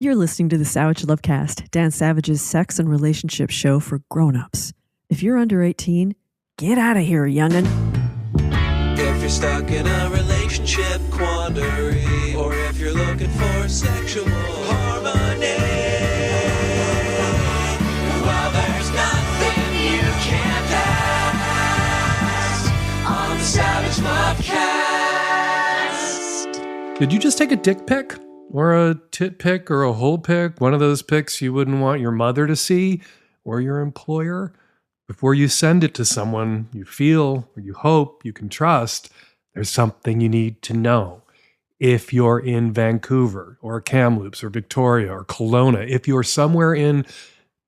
You're listening to the Savage Lovecast, Dan Savage's sex and relationship show for grown-ups. If you're under 18, get out of here, young'un. If you're stuck in a relationship quandary, or if you're looking for sexual harmony, well, there's nothing you can't ask on the Savage Lovecast. Did you just take a dick pic? Or a tit pic or a hole pic? One of those pics you wouldn't want your mother to see or your employer? Before you send it to someone you feel or you hope you can trust, there's something you need to know. If you're in Vancouver or Kamloops or Victoria or Kelowna, if you're somewhere in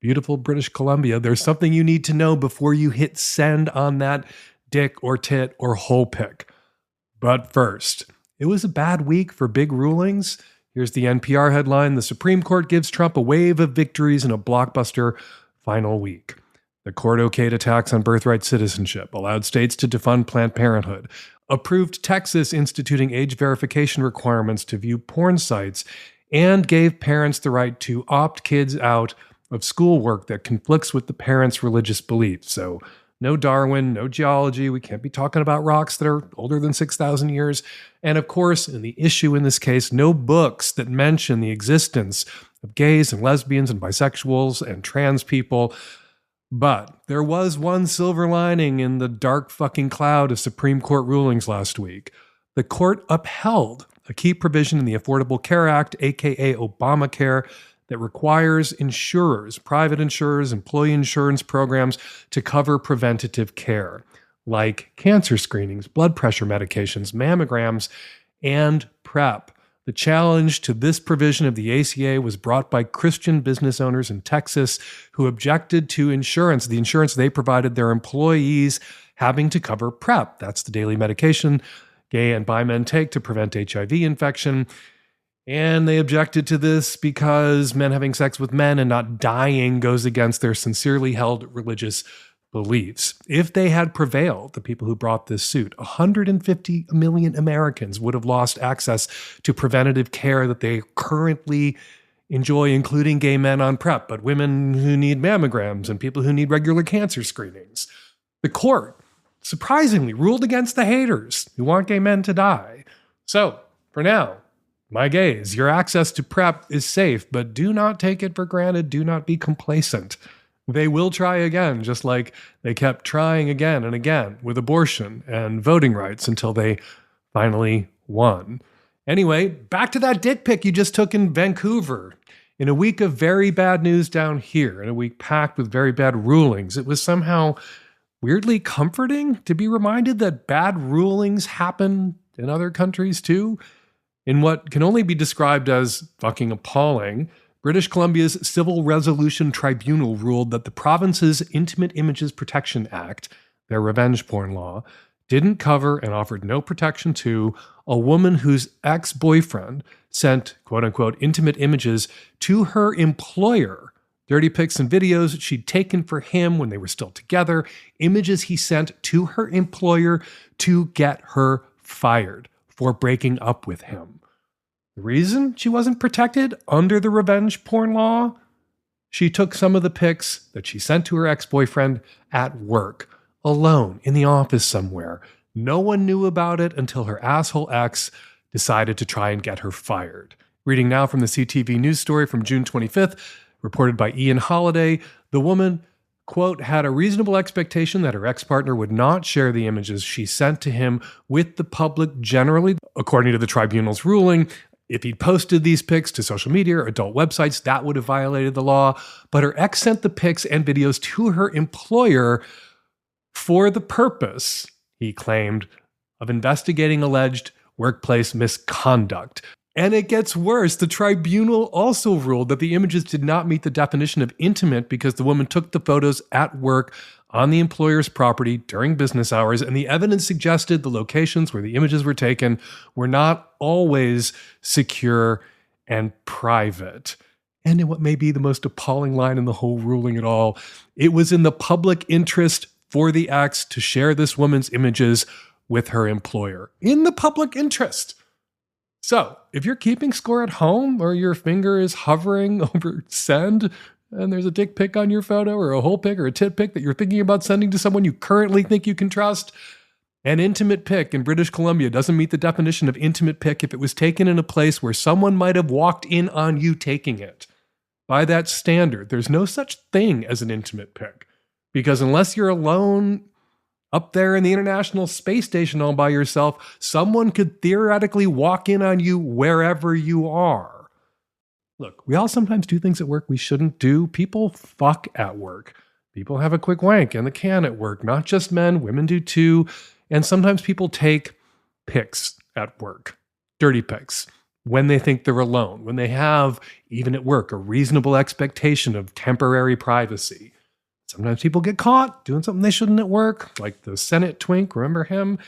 beautiful British Columbia, there's something you need to know before you hit send on that dick or tit or hole pic. But first, it was a bad week for big rulings. Here's the NPR headline: the Supreme Court gives Trump a wave of victories in a blockbuster final week. The court okayed attacks on birthright citizenship, allowed states to defund Planned Parenthood, approved Texas instituting age verification requirements to view porn sites, and gave parents the right to opt kids out of schoolwork that conflicts with the parents' religious beliefs. So no Darwin, no geology. We can't be talking about rocks that are older than 6,000 years. And of course, in the issue in this case, no books that mention the existence of gays and lesbians and bisexuals and trans people. But there was one silver lining in the dark fucking cloud of Supreme Court rulings last week. The court upheld a key provision in the Affordable Care Act, aka Obamacare, that requires insurers, private insurers, employee insurance programs to cover preventative care, like cancer screenings, blood pressure medications, mammograms, and PrEP. The challenge to this provision of the ACA was brought by Christian business owners in Texas who objected to insurance, the insurance they provided their employees having to cover PrEP. That's the daily medication gay and bi men take to prevent HIV infection. And they objected to this because men having sex with men and not dying goes against their sincerely held religious beliefs. If they had prevailed, the people who brought this suit, 150 million Americans would have lost access to preventative care that they currently enjoy, including gay men on PrEP, but women who need mammograms and people who need regular cancer screenings. The court, surprisingly, ruled against the haters who want gay men to die. So, for now, my gays, your access to PrEP is safe, but do not take it for granted. Do not be complacent. They will try again, just like they kept trying again and again with abortion and voting rights until they finally won. Anyway, back to that dick pic you just took in Vancouver. In a week of very bad news down here, in a week packed with very bad rulings, it was somehow weirdly comforting to be reminded that bad rulings happen in other countries too. In what can only be described as fucking appalling, British Columbia's Civil Resolution Tribunal ruled that the province's Intimate Images Protection Act, their revenge porn law, didn't cover and offered no protection to a woman whose ex-boyfriend sent, quote-unquote, intimate images to her employer, dirty pics and videos she'd taken for him when they were still together, images he sent to her employer to get her fired for breaking up with him. The reason she wasn't protected under the revenge porn law? She took some of the pics that she sent to her ex-boyfriend at work, alone, in the office somewhere. No one knew about it until her asshole ex decided to try and get her fired. Reading now from the CTV news story from June 25th, reported by Ian Holliday, the woman, quote, had a reasonable expectation that her ex-partner would not share the images she sent to him with the public generally. According to the tribunal's ruling, if he'd posted these pics to social media or adult websites, that would have violated the law. But her ex sent the pics and videos to her employer for the purpose, he claimed, of investigating alleged workplace misconduct. And it gets worse. The tribunal also ruled that the images did not meet the definition of intimate because the woman took the photos at work on the employer's property during business hours, and the evidence suggested the locations where the images were taken were not always secure and private. And in what may be the most appalling line in the whole ruling at all, it was in the public interest for the ex to share this woman's images with her employer. In the public interest. So if you're keeping score at home or your finger is hovering over send and there's a dick pic on your photo or a whole pic or a tit pic that you're thinking about sending to someone you currently think you can trust, an intimate pic in British Columbia doesn't meet the definition of intimate pic if it was taken in a place where someone might have walked in on you taking it. By that standard, there's no such thing as an intimate pic. Because unless you're alone up there in the International Space Station all by yourself, someone could theoretically walk in on you wherever you are. Look, we all sometimes do things at work we shouldn't do. People fuck at work. People have a quick wank in the can at work. Not just men, women do too. And sometimes people take pics at work, dirty pics, when they think they're alone, when they have, even at work, a reasonable expectation of temporary privacy. Sometimes people get caught doing something they shouldn't at work, like the Senate twink, remember him?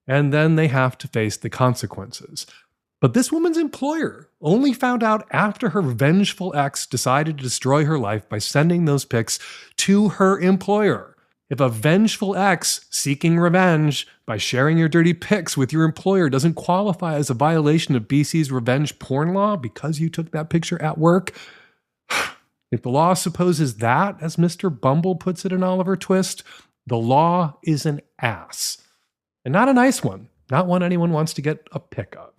And then they have to face the consequences. But this woman's employer only found out after her vengeful ex decided to destroy her life by sending those pics to her employer. If a vengeful ex seeking revenge by sharing your dirty pics with your employer doesn't qualify as a violation of BC's revenge porn law because you took that picture at work, if the law supposes that, as Mr. Bumble puts it in Oliver Twist, the law is an ass. And not a nice one. Not one anyone wants to get a pic of.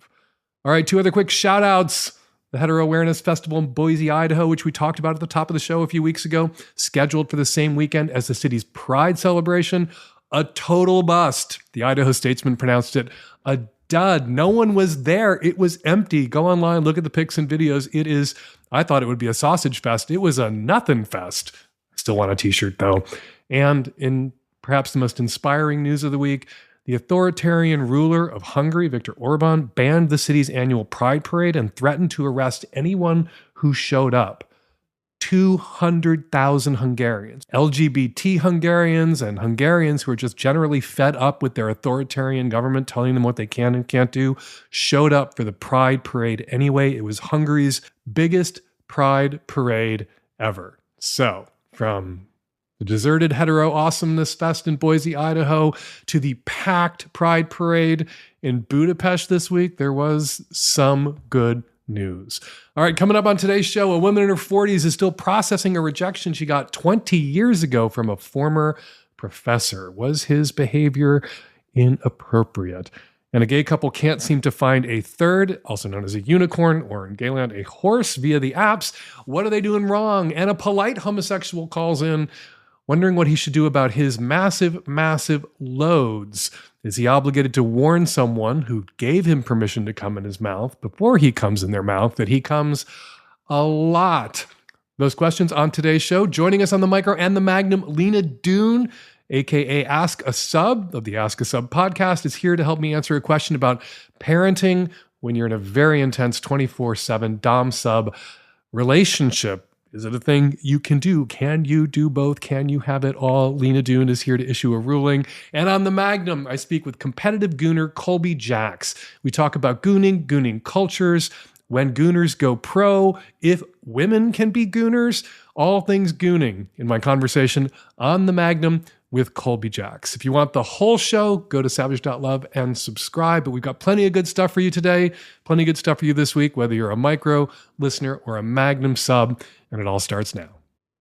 All right, 2 other quick shout outs. The Hetero Awareness Festival in Boise, Idaho, which we talked about at the top of the show a few weeks ago, scheduled for the same weekend as the city's Pride celebration. A total bust. The Idaho Statesman pronounced it a dud. No one was there. It was empty. Go online, look at the pics and videos. It is, I thought it would be a sausage fest. It was a nothing fest. I still want a t-shirt though. And in perhaps the most inspiring news of the week, the authoritarian ruler of Hungary, Viktor Orban, banned the city's annual Pride Parade and threatened to arrest anyone who showed up. 200,000 Hungarians, LGBT Hungarians and Hungarians who are just generally fed up with their authoritarian government telling them what they can and can't do, showed up for the Pride Parade anyway. It was Hungary's biggest Pride Parade ever. So, from the deserted hetero awesomeness fest in Boise, Idaho, to the packed Pride Parade in Budapest this week, there was some good news. All right, coming up on today's show, a woman in her 40s is still processing a rejection she got 20 years ago from a former professor. Was his behavior inappropriate? And a gay couple can't seem to find a third, also known as a unicorn, or in gayland, a horse via the apps. What are they doing wrong? And a polite homosexual calls in, wondering what he should do about his massive, massive loads. Is he obligated to warn someone who gave him permission to come in his mouth before he comes in their mouth that he comes a lot? Those questions on today's show. Joining us on the micro and the magnum, Lina Dune, aka Ask a Sub of the Ask a Sub podcast, is here to help me answer a question about parenting when you're in a very intense 24/7 dom-sub relationship. Is it a thing you can do? Can you do both? Can you have it all? Lina Dune is here to issue a ruling. And on the Magnum, I speak with competitive gooner Colby Jacks. We talk about gooning cultures, when gooners go pro, if women can be gooners, all things gooning in my conversation on the Magnum with Colby Jacks. If you want the whole show, go to savage.love and subscribe. But we've got plenty of good stuff for you today, plenty of good stuff for you this week, whether you're a micro listener or a Magnum sub. And it all starts now.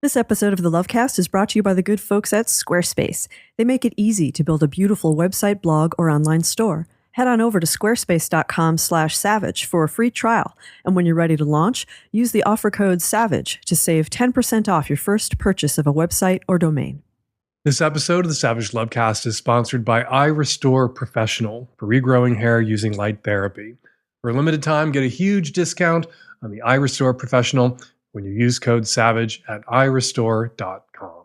This episode of the Lovecast is brought to you by the good folks at Squarespace. They make it easy to build a beautiful website, blog, or online store. Head on over to squarespace.com/savage for a free trial. And when you're ready to launch, use the offer code SAVAGE to save 10% off your first purchase of a website or domain. This episode of the Savage Lovecast is sponsored by iRestore Professional for regrowing hair using light therapy. For a limited time, get a huge discount on the iRestore Professional when you use code SAVAGE at iRestore.com.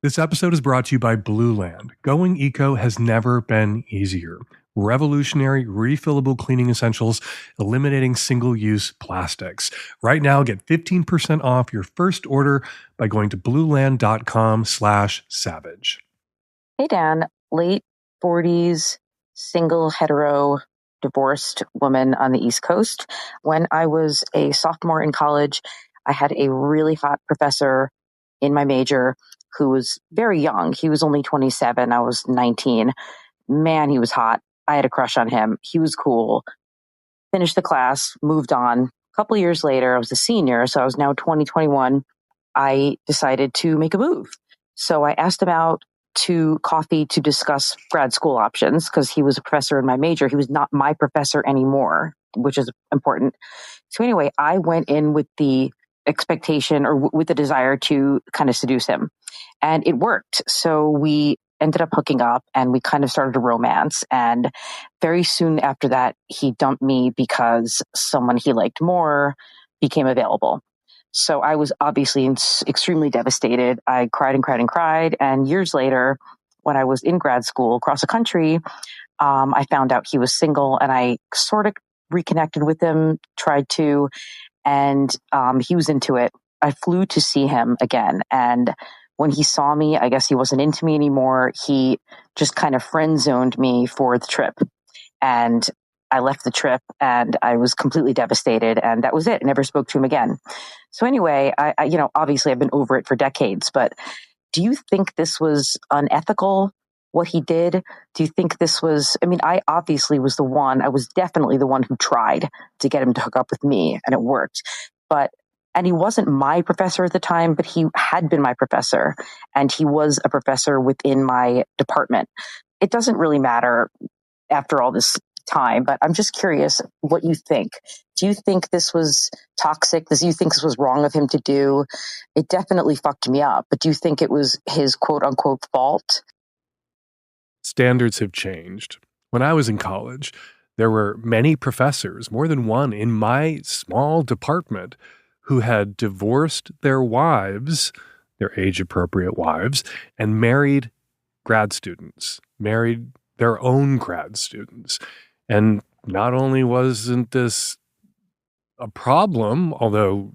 This episode is brought to you by Blue Land. Going eco has never been easier. Revolutionary, refillable cleaning essentials, eliminating single-use plastics. Right now, get 15% off your first order by going to blueland.com/savage. Hey, Dan, late 40s, single, hetero, divorced woman on the East Coast. When I was a sophomore in college, I had a really hot professor in my major who was very young. He was only 27. I was 19. Man, he was hot. I had a crush on him. He was cool. finished the class, moved on. A couple years later, I was a senior, so I was now 2021. I decided to make a move. So I asked him out to coffee to discuss grad school options because he was a professor in my major. He was not my professor anymore, which is important. So anyway, I went in with the expectation or with the desire to kind of seduce him. And it worked. So we ended up hooking up and we kind of started a romance. And very soon after that, he dumped me because someone he liked more became available. So I was obviously extremely devastated. I cried and cried and cried. And years later, when I was in grad school across the country, I found out he was single and I sort of reconnected with him, tried to, and he was into it. I flew to see him again. And when he saw me, I guess he wasn't into me anymore. He just kind of friend zoned me for the trip. And I left the trip and I was completely devastated. And that was it. I never spoke to him again. So anyway, I obviously I've been over it for decades, but do you think this was unethical, what he did? Do you think this was, I obviously was the one, I was definitely the one who tried to get him to hook up with me and it worked. And he wasn't my professor at the time, but he had been my professor and he was a professor within my department. It doesn't really matter after all this time, but I'm just curious what you think. Do you think this was toxic? Do you think this was wrong of him to do? It definitely fucked me up, but do you think it was his quote unquote fault? Standards have changed. When I was in college, there were many professors, more than one in my small department, who had divorced their wives, their age-appropriate wives, and married grad students, married their own grad students. And not only wasn't this a problem, although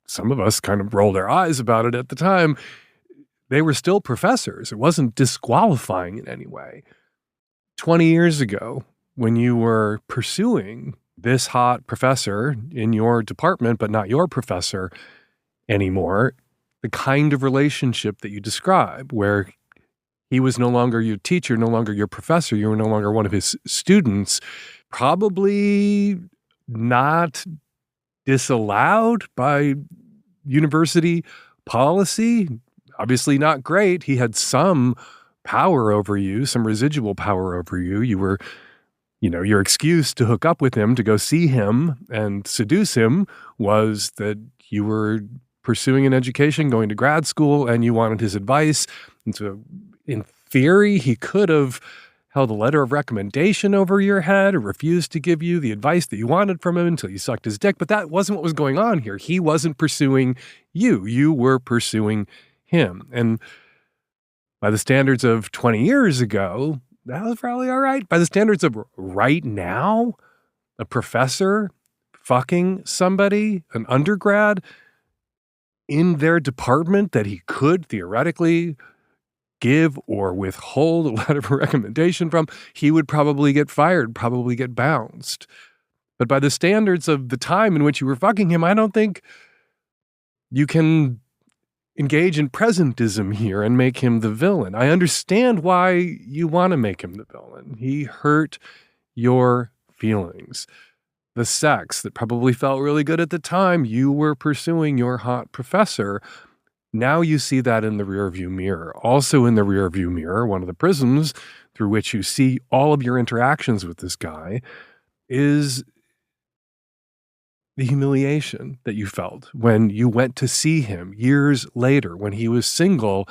some of us kind of rolled our eyes about it at the time, they were still professors. It wasn't disqualifying in any way. 20 years ago, when you were pursuing this hot professor in your department, but not your professor anymore, the kind of relationship that you describe, where he was no longer your teacher, no longer your professor, you were no longer one of his students, probably not disallowed by university policy. Obviously not great. He had some power over you, some residual power over you. You were, your excuse to hook up with him, to go see him and seduce him was that you were pursuing an education, going to grad school, and you wanted his advice. And so in theory, he could have held a letter of recommendation over your head or refused to give you the advice that you wanted from him until you sucked his dick. But that wasn't what was going on here. He wasn't pursuing you. You were pursuing him. And by the standards of 20 years ago, that was probably all right. By the standards of right now, a professor fucking somebody, an undergrad, in their department that he could theoretically give or withhold a letter of recommendation from, he would probably get fired, probably get bounced. But by the standards of the time in which you were fucking him, I don't think you can engage in presentism here and make him the villain. I understand why you want to make him the villain. He hurt your feelings. The sex that probably felt really good at the time you were pursuing your hot professor. Now you see that in the rearview mirror. Also in the rearview mirror, one of the prisms through which you see all of your interactions with this guy is the humiliation that you felt when you went to see him years later when he was single.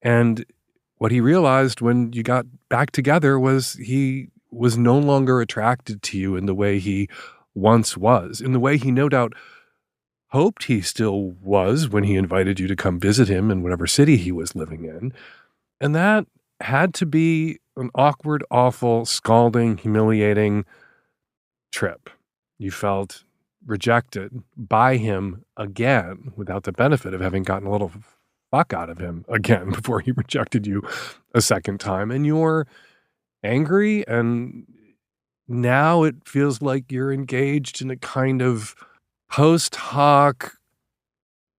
And what he realized when you got back together was he was no longer attracted to you in the way he once was, in the way he no doubt hoped he still was when he invited you to come visit him in whatever city he was living in. And that had to be an awkward, awful, scalding, humiliating trip. You felt rejected by him again without the benefit of having gotten a little fuck out of him again before he rejected you a second time. And you're angry, and now it feels like you're engaged in a kind of post hoc,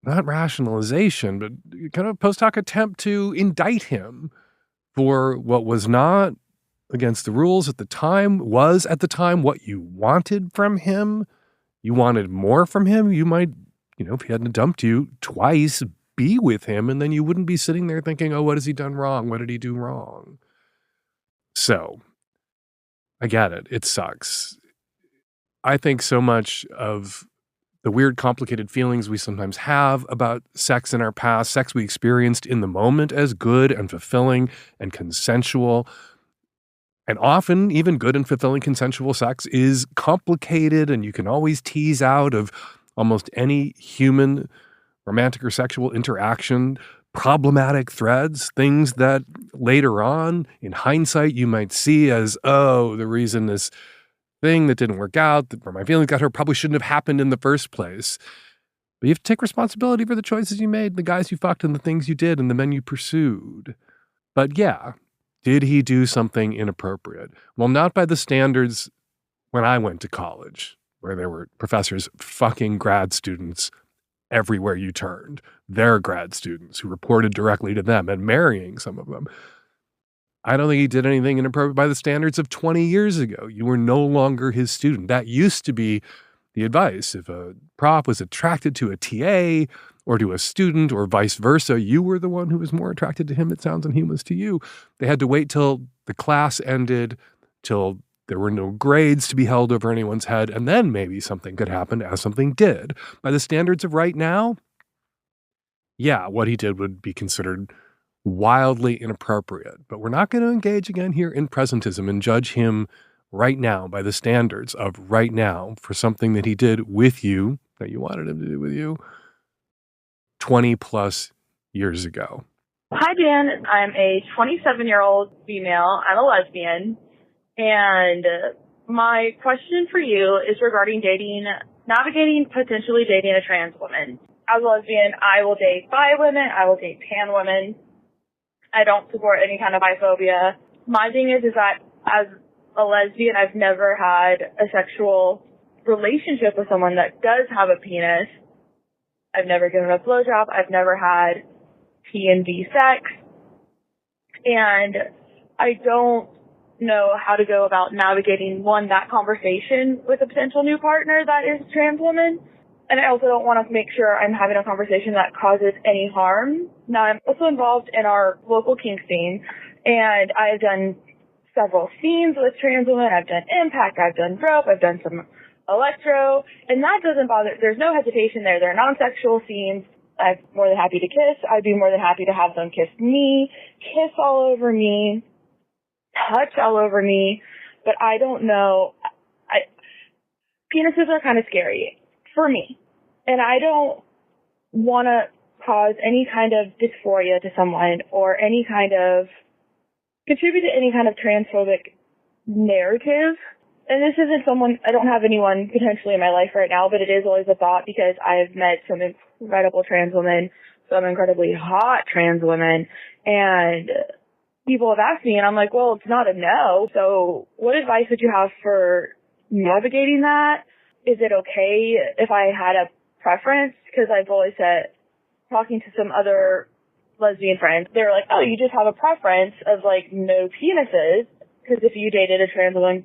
not rationalization, but kind of post hoc attempt to indict him for what was not against the rules at the time, was at the time what you wanted from him. You wanted more from him. You might, if he hadn't dumped you twice, be with him, and then you wouldn't be sitting there thinking, oh, what has he done wrong? What did he do wrong? So I get it. It sucks. I think so much of the weird, complicated feelings we sometimes have about sex in our past, sex we experienced in the moment as good and fulfilling and consensual, and often even good and fulfilling consensual sex is complicated, and you can always tease out of almost any human romantic or sexual interaction problematic threads, things that later on, in hindsight, you might see as, oh, the reason this thing that didn't work out, where my feelings got hurt, probably shouldn't have happened in the first place. But you have to take responsibility for the choices you made, the guys you fucked, and the things you did, and the men you pursued. But yeah, did he do something inappropriate? Well, not by the standards when I went to college, where there were professors fucking grad students everywhere you turned. Their grad students who reported directly to them and marrying some of them. I don't think he did anything inappropriate by the standards of 20 years ago. You were no longer his student. That used to be the advice. If a prof was attracted to a TA or to a student or vice versa, you were the one who was more attracted to him, it sounds, than he was to you. They had to wait till the class ended, till there were no grades to be held over anyone's head, and then maybe something could happen, as something did. By the standards of right now, yeah, what he did would be considered wildly inappropriate. But we're not going to engage again here in presentism and judge him right now by the standards of right now for something that he did with you, that you wanted him to do with you, 20 plus years ago. Hi, Dan. I'm a 27-year-old female. I'm a lesbian. And my question for you is regarding navigating potentially dating a trans woman. As a lesbian, I will date bi women. I will date pan women. I don't support any kind of biphobia. My thing is that as a lesbian, I've never had a sexual relationship with someone that does have a penis. I've never given a blowjob. I've never had P&V sex. And I don't know how to go about navigating, that conversation with a potential new partner that is a trans woman. And I also don't want to make sure I'm having a conversation that causes any harm. Now, I'm also involved in our local kink scene, and I have done several scenes with trans women. I've done impact, I've done rope, I've done some electro, and that doesn't bother. There's no hesitation there. They're non-sexual scenes. I'm more than happy to kiss. I'd be more than happy to have them kiss me, kiss all over me, touch all over me. But I don't know. Penises are kind of scary for me. And I don't want to cause any kind of dysphoria to someone or any kind of contribute to any kind of transphobic narrative. And this isn't I don't have anyone potentially in my life right now, but it is always a thought because I've met some incredible trans women, some incredibly hot trans women, and people have asked me, and I'm like, well, it's not a no. So what advice would you have for navigating that? Is it okay if I had a preference? Because I've always said, talking to some other lesbian friends, they were like, oh, you just have a preference of no penises, because if you dated a trans woman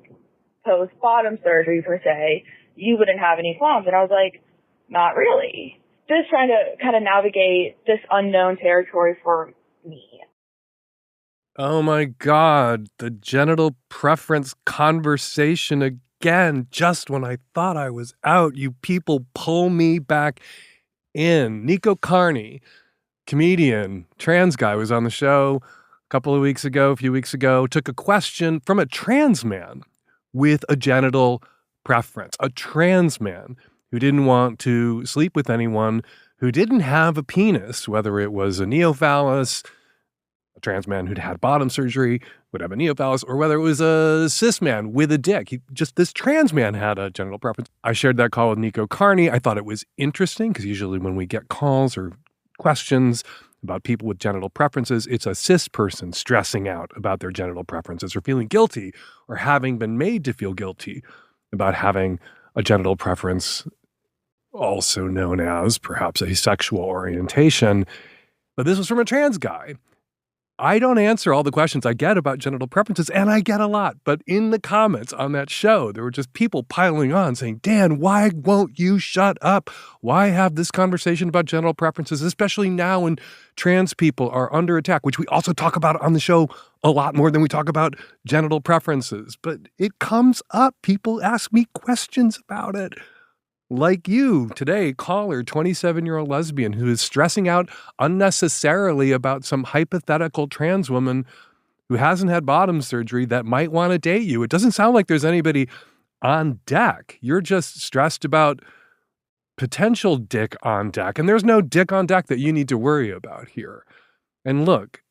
post bottom surgery per se, you wouldn't have any qualms. And I was like, not really. Just trying to kind of navigate this unknown territory for me. Oh my God, the genital preference conversation again. Just when I thought I was out, you people pull me back in. Nico Carney, comedian, trans guy, was on the show a few weeks ago, took a question from a trans man with a genital preference, a trans man who didn't want to sleep with anyone who didn't have a penis, whether it was a neophallus, a trans man who'd had bottom surgery would have a neophallus, or whether it was a cis man with a dick. This trans man had a genital preference. I shared that call with Nico Carney. I thought it was interesting because usually when we get calls or questions about people with genital preferences, it's a cis person stressing out about their genital preferences or feeling guilty or having been made to feel guilty about having a genital preference, also known as perhaps a sexual orientation. But this was from a trans guy. I don't answer all the questions I get about genital preferences, and I get a lot. But in the comments on that show, there were just people piling on saying, Dan, why won't you shut up? Why have this conversation about genital preferences, especially now when trans people are under attack, which we also talk about on the show a lot more than we talk about genital preferences. But it comes up. People ask me questions about it. Like you today, caller, 27-year-old lesbian who is stressing out unnecessarily about some hypothetical trans woman who hasn't had bottom surgery that might want to date you. It doesn't sound like there's anybody on deck. You're just stressed about potential dick on deck, and there's no dick on deck that you need to worry about here. And look,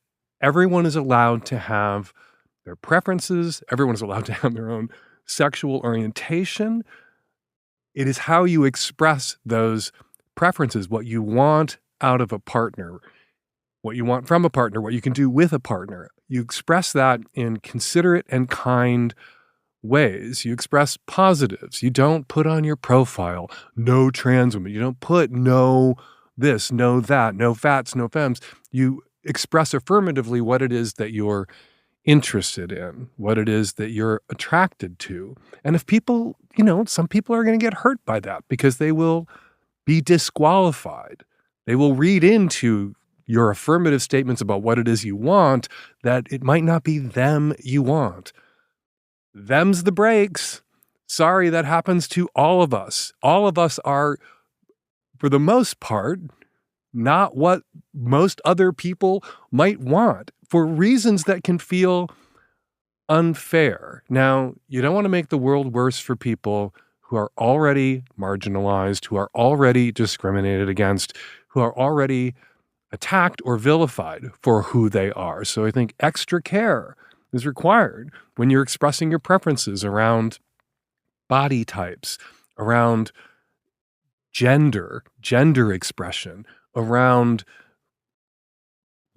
everyone is allowed to have their preferences. Everyone is allowed to have their own sexual orientation. It is how you express those preferences, what you want out of a partner, what you want from a partner, what you can do with a partner. You express that in considerate and kind ways. You express positives. You don't put on your profile, no trans women. You don't put no this, no that, no fats, no femmes. You express affirmatively what it is that you're interested in, what it is that you're attracted to. And if people, some people are going to get hurt by that because they will be disqualified. They will read into your affirmative statements about what it is you want that it might not be them you want. Them's the breaks. Sorry, that happens to all of us. All of us are, for the most part, not what most other people might want for reasons that can feel unfair. Now, you don't want to make the world worse for people who are already marginalized, who are already discriminated against, who are already attacked or vilified for who they are. So I think extra care is required when you're expressing your preferences around body types, around gender expression, around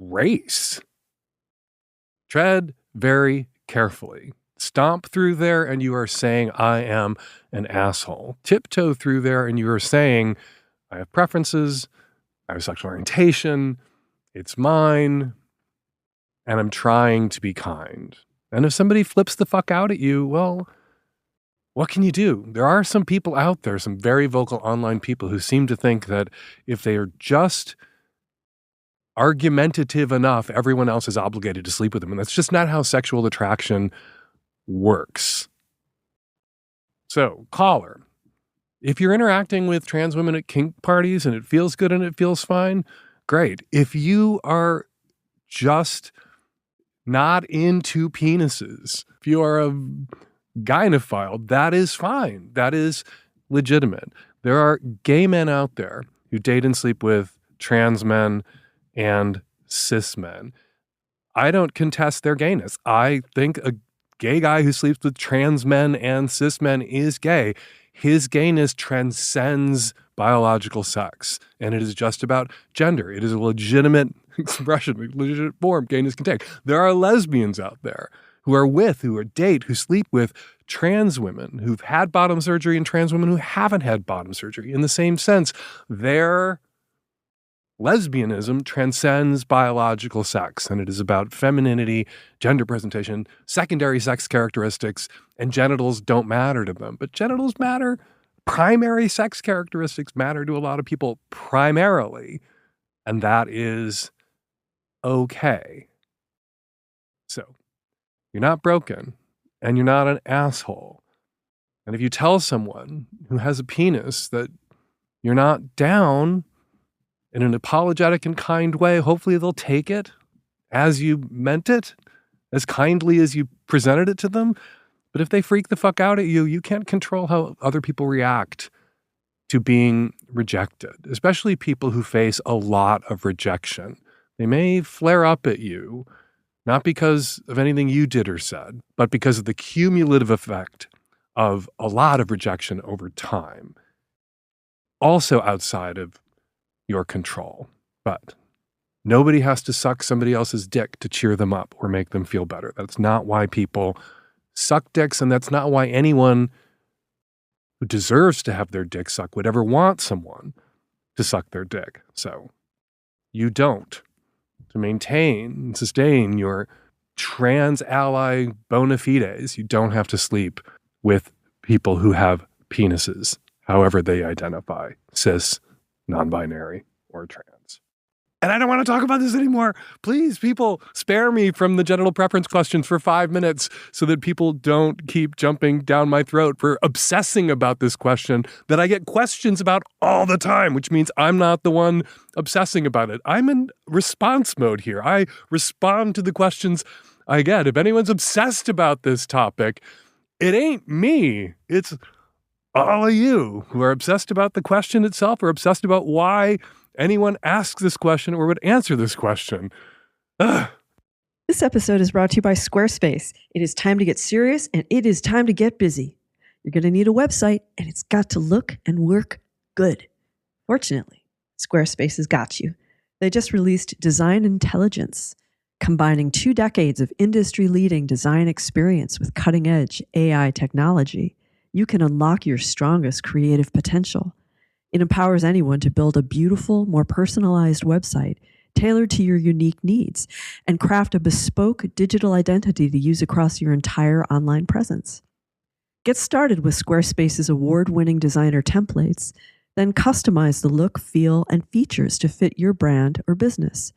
race. Tread very carefully. Stomp through there and you are saying, I am an asshole. Tiptoe through there and you are saying, I have preferences, I have sexual orientation, it's mine, and I'm trying to be kind. And if somebody flips the fuck out at you, well, what can you do? There are some people out there, some very vocal online people who seem to think that if they are just argumentative enough, everyone else is obligated to sleep with them. And that's just not how sexual attraction works. So, caller, if you're interacting with trans women at kink parties and it feels good and it feels fine, great. If you are just not into penises, if you are a gynophile, that is fine. That is legitimate. There are gay men out there who date and sleep with trans men and cis men. I don't contest their gayness. I think a gay guy who sleeps with trans men and cis men is gay. His gayness transcends biological sex, and it is just about gender. It is a legitimate expression, a legitimate form gayness can take. There are lesbians out there who date, who sleep with trans women who've had bottom surgery and trans women who haven't had bottom surgery. In the same sense, their lesbianism transcends biological sex, and it is about femininity, gender presentation, secondary sex characteristics, and genitals don't matter to them. But genitals matter. Primary sex characteristics matter to a lot of people primarily, and that is okay. So, you're not broken, and you're not an asshole. And if you tell someone who has a penis that you're not down in an apologetic and kind way, hopefully they'll take it as you meant it, as kindly as you presented it to them. But if they freak the fuck out at you, you can't control how other people react to being rejected, especially people who face a lot of rejection. They may flare up at you, not because of anything you did or said, but because of the cumulative effect of a lot of rejection over time. Also outside of your control. But nobody has to suck somebody else's dick to cheer them up or make them feel better. That's not why people suck dicks, and that's not why anyone who deserves to have their dick sucked would ever want someone to suck their dick. So you don't. to maintain and sustain your trans ally bona fides, you don't have to sleep with people who have penises, however they identify, cis, non-binary, or trans. And I don't want to talk about this anymore. Please, people, spare me from the genital preference questions for 5 minutes so that people don't keep jumping down my throat for obsessing about this question that I get questions about all the time, which means I'm not the one obsessing about it. I'm in response mode here. I respond to the questions I get. If anyone's obsessed about this topic, it ain't me. It's all of you who are obsessed about the question itself or obsessed about why anyone asks this question or would answer this question. Ugh. This episode is brought to you by Squarespace. It is time to get serious and it is time to get busy. You're going to need a website and it's got to look and work good. Fortunately, Squarespace has got you. They just released Design Intelligence, combining 2 decades of industry-leading design experience with cutting-edge AI technology. You can unlock your strongest creative potential. It empowers anyone to build a beautiful, more personalized website tailored to your unique needs and craft a bespoke digital identity to use across your entire online presence. Get started with Squarespace's award-winning designer templates, then customize the look, feel, and features to fit your brand or business.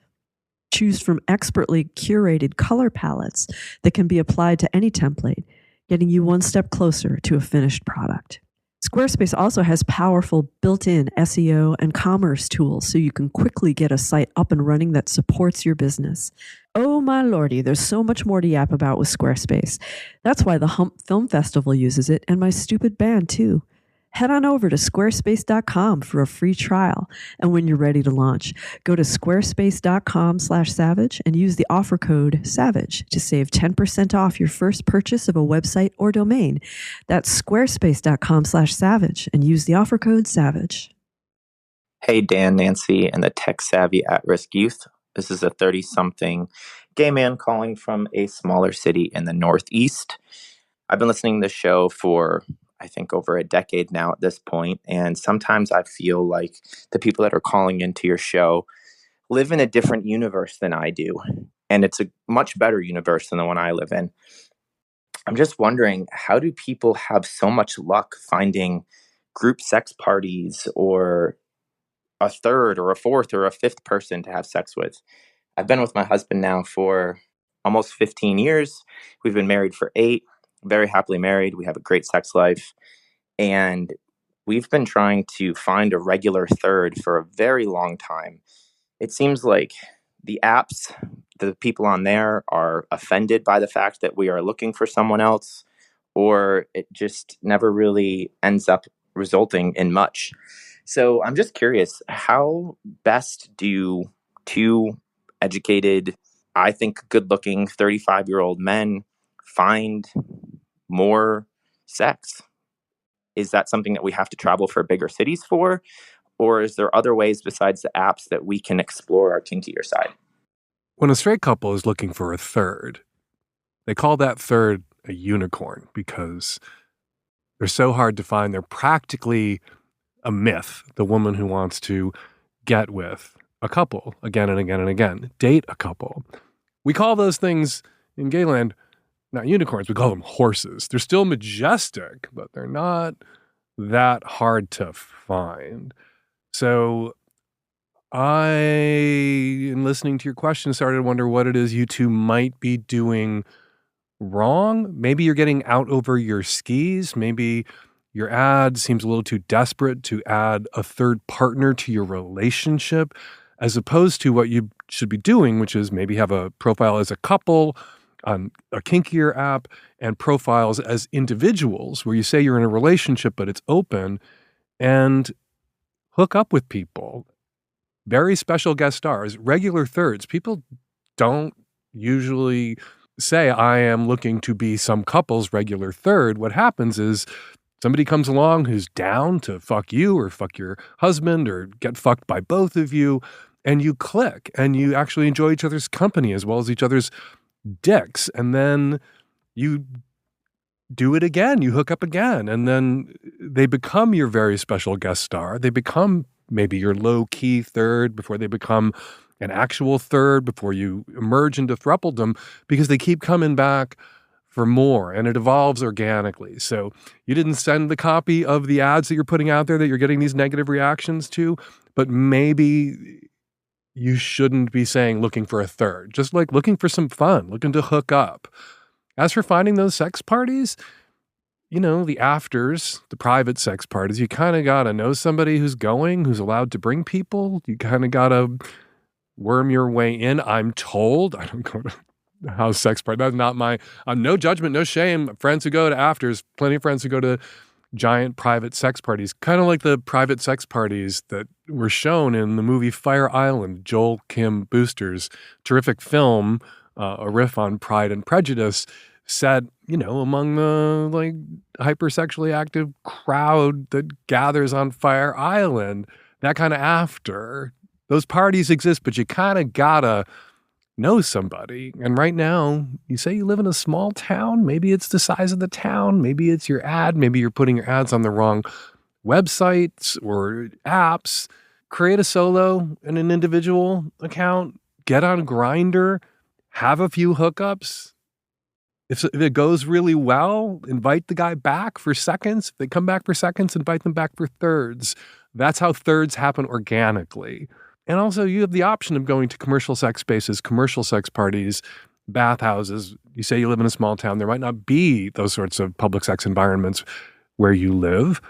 Choose from expertly curated color palettes that can be applied to any template, getting you one step closer to a finished product. Squarespace also has powerful built-in SEO and commerce tools so you can quickly get a site up and running that supports your business. Oh my lordy, there's so much more to yap about with Squarespace. That's why the Hump Film Festival uses it and my stupid band too. Head on over to squarespace.com for a free trial. And when you're ready to launch, go to squarespace.com/savage and use the offer code SAVAGE to save 10% off your first purchase of a website or domain. That's squarespace.com/savage and use the offer code SAVAGE. Hey, Dan, Nancy, and the tech-savvy at-risk youth. This is a 30-something gay man calling from a smaller city in the Northeast. I've been listening to the show for I think over a decade now at this point. And sometimes I feel like the people that are calling into your show live in a different universe than I do. And it's a much better universe than the one I live in. I'm just wondering, how do people have so much luck finding group sex parties or a third or a fourth or a fifth person to have sex with? I've been with my husband now for almost 15 years. We've been married for 8. Very happily married. We have a great sex life. And we've been trying to find a regular third for a very long time. It seems like the apps, the people on there are offended by the fact that we are looking for someone else, or it just never really ends up resulting in much. So I'm just curious, how best do 2 educated, I think good-looking 35-year-old men find more sex? Is that something that we have to travel for bigger cities for? Or is there other ways besides the apps that we can explore our kinkier side? When a straight couple is looking for a third, they call that third a unicorn because they're so hard to find. They're practically a myth, the woman who wants to get with a couple again and again and again, date a couple. We call those things in gayland not unicorns, we call them horses. They're still majestic, but they're not that hard to find. So I, in listening to your question, started to wonder what it is you two might be doing wrong. Maybe you're getting out over your skis. Maybe your ad seems a little too desperate to add a third partner to your relationship, as opposed to what you should be doing, which is maybe have a profile as a couple on a kinkier app and profiles as individuals where you say you're in a relationship, but it's open, and hook up with people. Very special guest stars, regular thirds. People don't usually say, I am looking to be some couple's regular third. What happens is somebody comes along who's down to fuck you or fuck your husband or get fucked by both of you, and you click and you actually enjoy each other's company as well as each other's dicks, and then you do it again, you hook up again, and then they become your very special guest star. They become maybe your low-key third before they become an actual third, before you emerge into thruppledom, because they keep coming back for more, and it evolves organically. So you didn't send the copy of the ads that you're putting out there that you're getting these negative reactions to, but maybe you shouldn't be saying looking for a third, just like looking for some fun, looking to hook up. As for finding those sex parties, the afters, the private sex parties, you kind of got to know somebody who's going, who's allowed to bring people. You kind of got to worm your way in. I'm told, I don't go to house sex party. That's not my, no judgment, no shame. Friends who go to afters, plenty of friends who go to giant private sex parties, kind of like the private sex parties that were shown in the movie Fire Island, Joel Kim Booster's terrific film, a riff on Pride and Prejudice, set, among the hypersexually active crowd that gathers on Fire Island, that kind of after. Those parties exist, but you kind of gotta know somebody. And right now, you say you live in a small town, maybe it's the size of the town, maybe it's your ad, maybe you're putting your ads on the wrong websites or apps. Create a solo and an individual account, get on Grindr, have a few hookups. If it goes really well, invite the guy back for seconds. If they come back for seconds, invite them back for thirds. That's how thirds happen organically. And also, you have the option of going to commercial sex spaces, commercial sex parties, bathhouses. You say you live in a small town. There might not be those sorts of public sex environments where you live.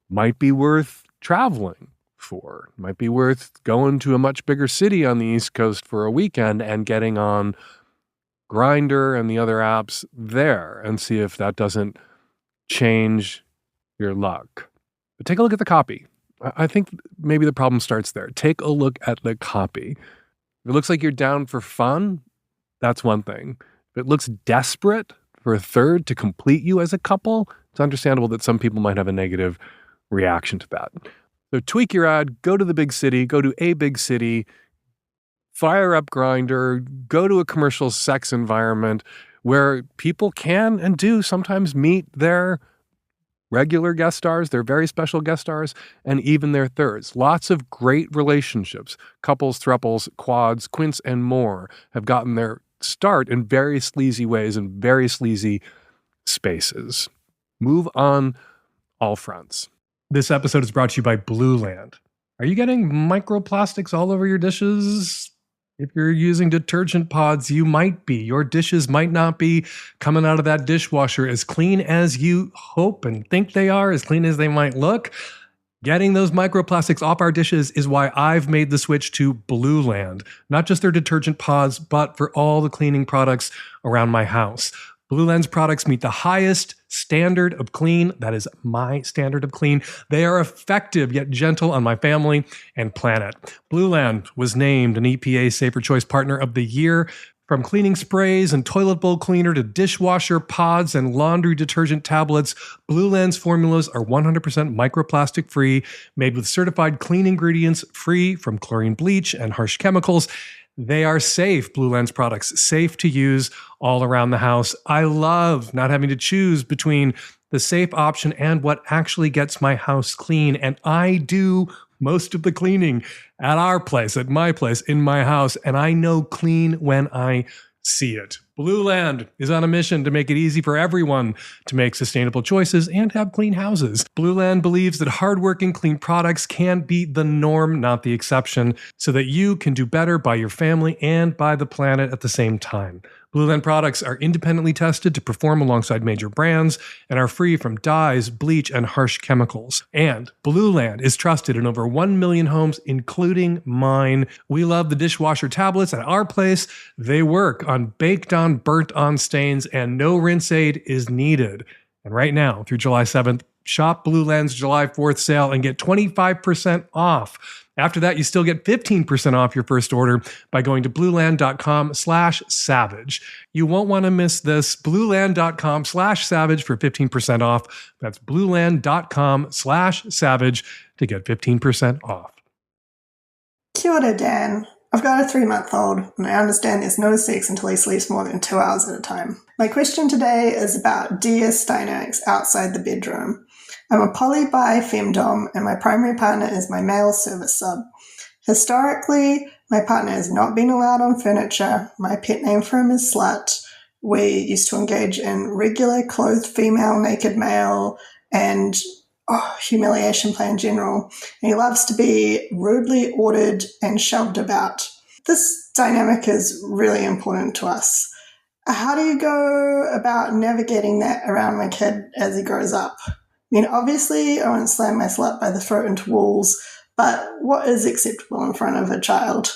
Might be worth traveling for. Might be worth going to a much bigger city on the East Coast for a weekend and getting on Grindr and the other apps there and see if that doesn't change your luck. But take a look at the copy. I think maybe the problem starts there. Take a look at the copy. If it looks like you're down for fun, that's one thing. If it looks desperate for a third to complete you as a couple, it's understandable that some people might have a negative reaction to that. So tweak your ad, go to the big city, go to a big city, fire up Grindr, go to a commercial sex environment where people can and do sometimes meet their regular guest stars, their very special guest stars, and even their thirds. Lots of great relationships, couples, thruples, quads, quints, and more have gotten their start in very sleazy ways and very sleazy spaces. Move on all fronts. This episode is brought to you by Blue Land. Are you getting microplastics all over your dishes? If you're using detergent pods, you might be. Your dishes might not be coming out of that dishwasher as clean as you hope and think they are, as clean as they might look. Getting those microplastics off our dishes is why I've made the switch to Blue Land. Not just their detergent pods, but for all the cleaning products around my house. Blue Land's products meet the highest standard of clean. That is my standard of clean. They are effective yet gentle on my family and planet. Blue Land was named an EPA Safer Choice Partner of the Year. From cleaning sprays and toilet bowl cleaner to dishwasher pods and laundry detergent tablets, Blue Land's formulas are 100% microplastic free, made with certified clean ingredients, free from chlorine bleach and harsh chemicals. They are safe, Blue Land's products, safe to use all around the house. I love not having to choose between the safe option and what actually gets my house clean. And I do most of the cleaning at our place, at my place, in my house. And I know clean when I see it. Blue Land is on a mission to make it easy for everyone to make sustainable choices and have clean houses. Blue Land believes that hardworking, clean products can be the norm, not the exception, so that you can do better by your family and by the planet at the same time. Blue Land products are independently tested to perform alongside major brands and are free from dyes, bleach, and harsh chemicals. And Blue Land is trusted in over 1 million homes, including mine. We love the dishwasher tablets at our place. They work on baked on, burnt on stains, and no rinse aid is needed. And right now, through July 7th, shop Blue Land's July 4th sale and get 25% off. After that, you still get 15% off your first order by going to blueland.com/savage. You won't want to miss this. Blueland.com/savage for 15% off. That's blueland.com/savage to get 15% off. Kia ora, Dan. I've got a 3-month-old, and I understand there's no sex until he sleeps more than 2 hours at a time. My question today is about DS dynamics outside the bedroom. I'm a poly-bi femdom, and my primary partner is my male service sub. Historically, my partner has not been allowed on furniture. My pet name for him is Slut. We used to engage in regular clothed female, naked male, and humiliation play in general. And he loves to be rudely ordered and shoved about. This dynamic is really important to us. How do you go about navigating that around my kid as he grows up? I mean, obviously, I won't slam my slut by the throat into walls, but what is acceptable in front of a child?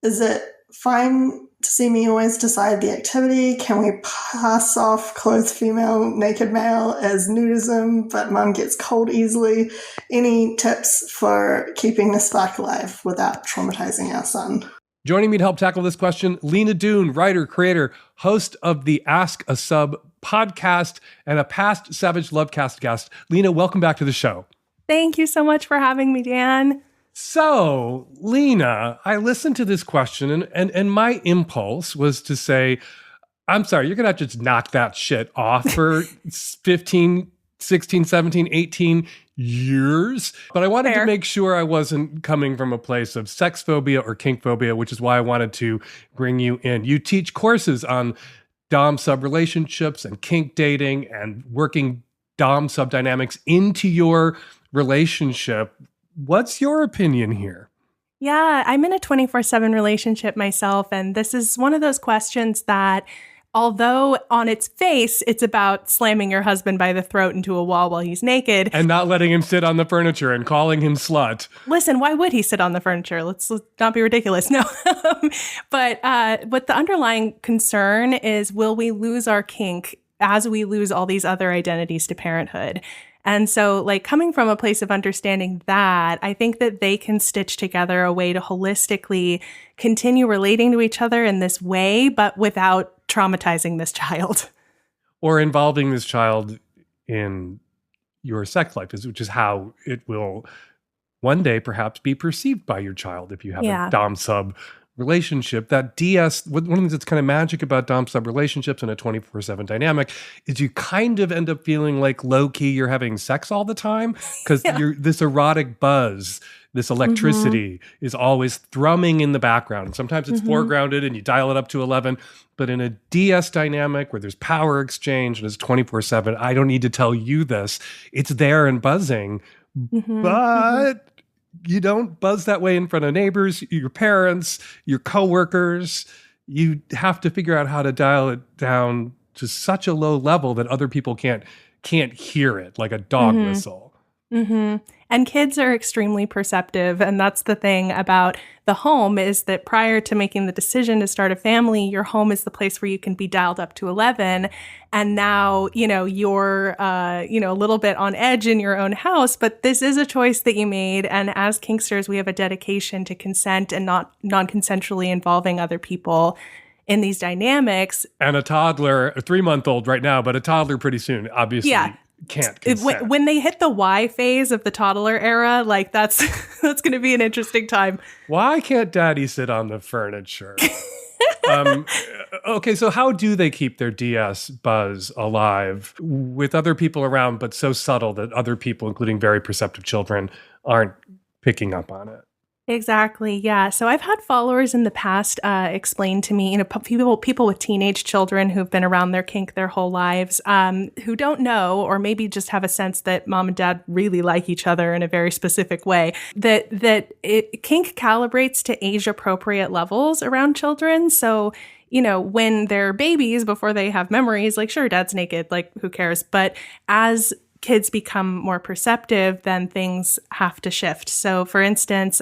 Is it fine to see me always decide the activity? Can we pass off clothed female, naked male as nudism, but mum gets cold easily? Any tips for keeping the spark alive without traumatizing our son? Joining me to help tackle this question, Lina Dune, writer, creator, host of the Ask a Sub podcast, and a past Savage Lovecast guest. Lina, welcome back to the show. Thank you so much for having me, Dan. So, Lina, I listened to this question and my impulse was to say, I'm sorry, you're going to have to just knock that shit off for 15, 16, 17, 18 years. But I wanted to make sure I wasn't coming from a place of sex phobia or kink phobia, which is why I wanted to bring you in. You teach courses on dom-sub relationships and kink dating and working dom-sub dynamics into your relationship. What's your opinion here? Yeah, I'm in a 24/7 relationship myself, and this is one of those questions that, although on its face, it's about slamming your husband by the throat into a wall while he's naked. And not letting him sit on the furniture and calling him slut. Listen, why would he sit on the furniture? Let's not be ridiculous. No. But what the underlying concern is, will we lose our kink as we lose all these other identities to parenthood? And so, like, coming from a place of understanding that, I think that they can stitch together a way to holistically continue relating to each other in this way, but without traumatizing this child. Or involving this child in your sex life, which is how it will one day perhaps be perceived by your child if you have a dom-sub relationship. That DS, one of the things that's kind of magic about dom-sub relationships and a 24/7 dynamic is you kind of end up feeling like low-key you're having sex all the time because this erotic buzz, this electricity is always thrumming in the background. And sometimes it's foregrounded and you dial it up to 11. But in a DS dynamic where there's power exchange and it's 24/7, I don't need to tell you this. It's there and buzzing. But you don't buzz that way in front of neighbors, your parents, your coworkers. You have to figure out how to dial it down to such a low level that other people can't hear it, like a dog whistle. And kids are extremely perceptive. And that's the thing about the home, is that prior to making the decision to start a family, your home is the place where you can be dialed up to 11. And now, you're, a little bit on edge in your own house, but this is a choice that you made. And as kinksters, we have a dedication to consent and not non-consensually involving other people in these dynamics. And a toddler, a 3-month-old right now, but a toddler pretty soon, obviously. Yeah. Can't consent. When they hit the Y phase of the toddler era, like that's going to be an interesting time. Why can't daddy sit on the furniture? Okay, so how do they keep their DS buzz alive with other people around, but so subtle that other people, including very perceptive children, aren't picking up on it? Exactly. Yeah. So I've had followers in the past explain to me, people with teenage children who've been around their kink their whole lives, who don't know, or maybe just have a sense that mom and dad really like each other in a very specific way, that kink calibrates to age appropriate levels around children. So, when they're babies, before they have memories, like, sure, dad's naked, like, who cares? But as kids become more perceptive, then things have to shift. So, for instance,